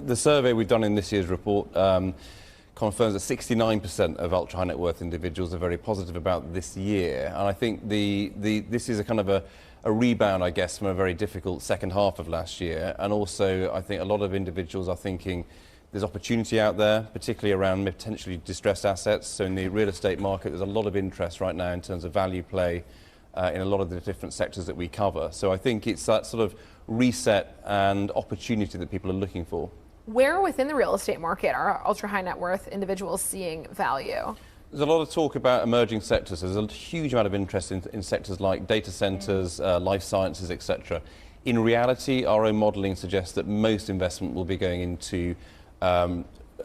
The survey we've done in this year's report confirms that 69% of ultra-high net worth individuals are very positive about this year. And I think this is a kind of a rebound, I guess, from a very difficult second half of last year. And also, I think a lot of individuals are thinking there's opportunity out there, particularly around potentially distressed assets. So in the real estate market, there's a lot of interest right now in terms of value play in a lot of the different sectors that we cover. So I think it's that sort of reset and opportunity that people are looking for. Where within the real estate market are ultra-high net worth individuals seeing value? There's a lot of talk about emerging sectors. There's a huge amount of interest in sectors like data centres, life sciences, etc. In reality, our own modelling suggests that most investment will be going into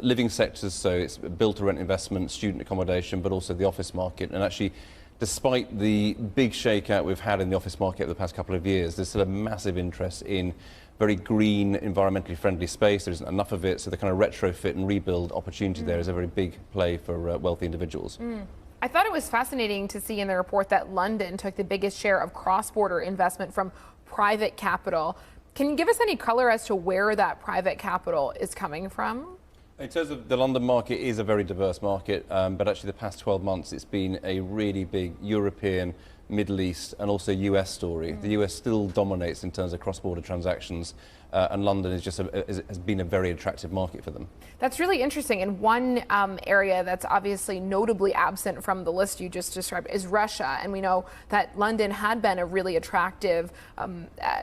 living sectors, so it's build-to-rent investment, student accommodation, but also the office market. And actually, despite the big shakeout we've had in the office market over the past couple of years, there's still a massive interest in very green, environmentally friendly space. There isn't enough of it, so the kind of retrofit and rebuild opportunity there is a very big play for wealthy individuals. I thought it was fascinating to see in the report that London took the biggest share of cross-border investment from private capital. Can you give us any color as to where that private capital is coming from? In terms of the London market, is a very diverse market, but actually the past 12 months it's been a really big European, Middle East and also US story. The US still dominates in terms of cross-border transactions, and London is has been a very attractive market for them. That's really interesting. And one area that's obviously notably absent from the list you just described is Russia. And we know that London had been a really attractive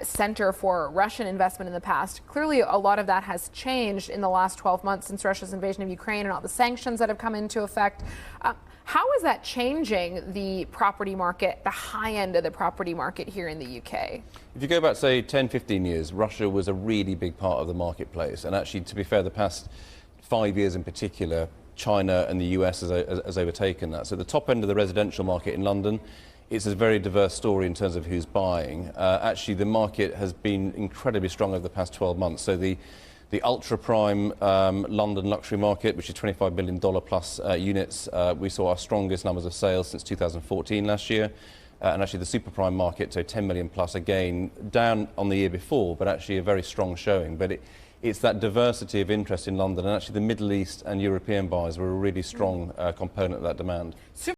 center for Russian investment in the past. Clearly, a lot of that has changed in the last 12 months since Russia's invasion of Ukraine and all the sanctions that have come into effect. How is that changing the property market, the high end of the property market here in the UK? If you go back, say, 10, 15 years, Russia was a really big part of the marketplace. And actually, to be fair, the past 5 years in particular, China and the US has overtaken that. So the top end of the residential market in London, it's a very diverse story in terms of who's buying. Actually, the market has been incredibly strong over the past 12 months. So the ultra-prime London luxury market, which is $25 billion plus units, we saw our strongest numbers of sales since 2014 last year. And actually the super prime market, so 10 million plus, again, down on the year before, but actually a very strong showing. But it's that diversity of interest in London, and actually the Middle East and European buyers were a really strong component of that demand.